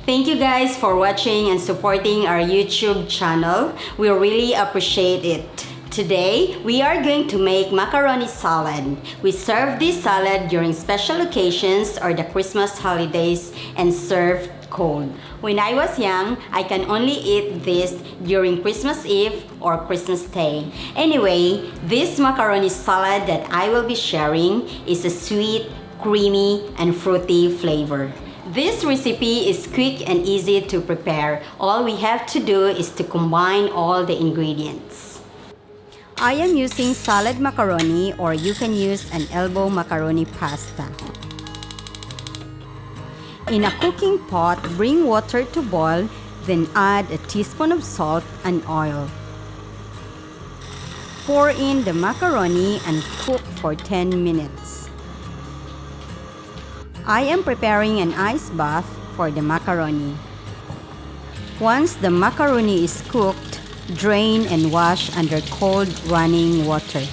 Thank you guys for watching and supporting our YouTube channel. We really appreciate it. Today, we are going to make macaroni salad. We serve this salad during special occasions or the Christmas holidays and serve cold. When I was young, I can only eat this during Christmas Eve or Christmas Day. Anyway, this macaroni salad that I will be sharing is a sweet, creamy, and fruity flavor. This recipe is quick and easy to prepare. All we have to do is to combine all the ingredients. I am using salad macaroni, or you can use an elbow macaroni pasta. In a cooking pot, bring water to boil, then add a teaspoon of salt and oil. Pour in the macaroni and cook for 10 minutes. I am preparing an ice bath for the macaroni. Once the macaroni is cooked, drain and wash under cold running water.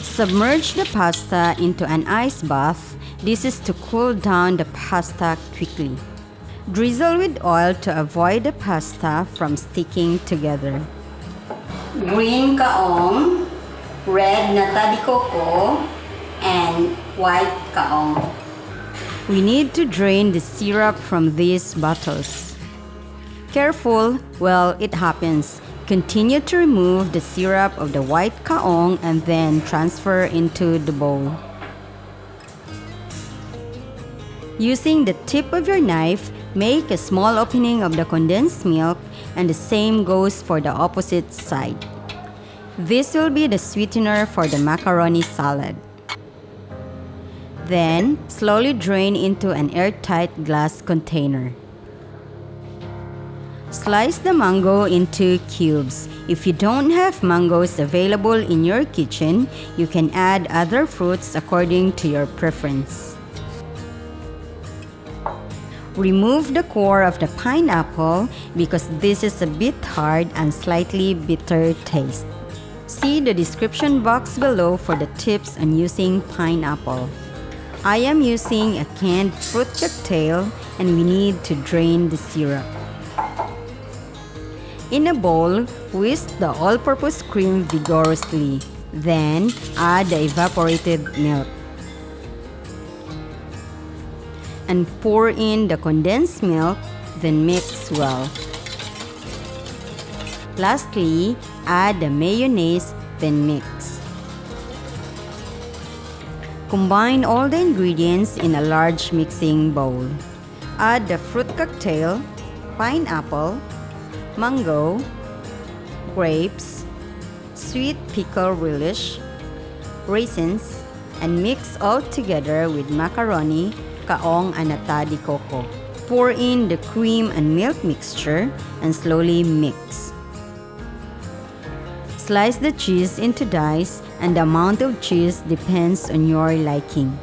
Submerge the pasta into an ice bath. This is to cool down the pasta quickly. Drizzle with oil to avoid the pasta from sticking together. Green Kaong, red Nata De Coco, and white Kaong. We need to drain the syrup from these bottles. Careful, well, it happens. Continue to remove the syrup of the white Kaong and then transfer into the bowl. Using the tip of your knife, make a small opening of the condensed milk, and the same goes for the opposite side. This will be the sweetener for the macaroni salad. Then, slowly drain into an airtight glass container. Slice the mango into cubes. If you don't have mangoes available in your kitchen, you can add other fruits according to your preference. Remove the core of the pineapple because this is a bit hard and slightly bitter taste. See the description box below for the tips on using pineapple. I am using a canned fruit cocktail and we need to drain the syrup. In a bowl, whisk the all-purpose cream vigorously. Then, add the evaporated milk. And pour in the condensed milk, then mix well. Lastly, add the mayonnaise, then mix. Combine all the ingredients in a large mixing bowl. Add the fruit cocktail, pineapple, mango, grapes, sweet pickle relish, raisins, and mix all together with macaroni, kaong, and Nata De Coco. Pour in the cream and milk mixture and slowly mix. Slice the cheese into dice, and the amount of cheese depends on your liking.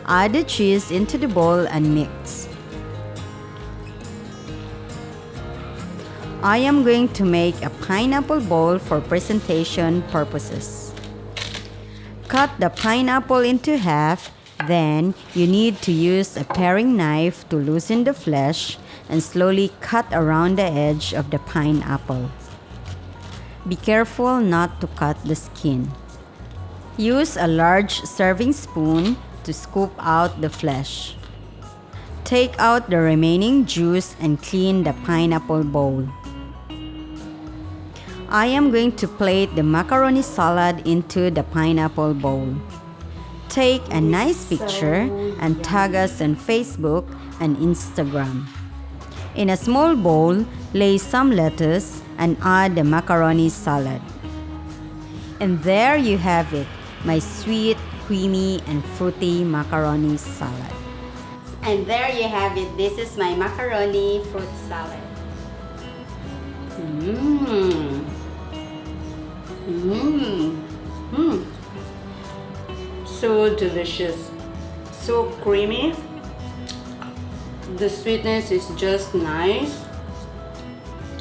Add the cheese into the bowl and mix. I am going to make a pineapple bowl for presentation purposes. Cut the pineapple into half. Then, you need to use a paring knife to loosen the flesh and slowly cut around the edge of the pineapple. Be careful not to cut the skin. Use a large serving spoon to scoop out the flesh. Take out the remaining juice and clean the pineapple bowl. I am going to plate the macaroni salad into the pineapple bowl. Take a nice picture and tag us on Facebook and Instagram. In a small bowl, lay some lettuce and add the macaroni salad. And there you have it, my sweet, creamy, and fruity macaroni salad. And there you have it. This is my macaroni fruit salad. So delicious, so creamy. The sweetness is just nice.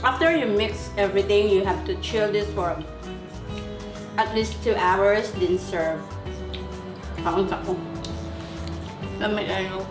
After you mix everything, you have to chill this for at least 2 hours, then serve. Kaon sa ko. Lamig ayo.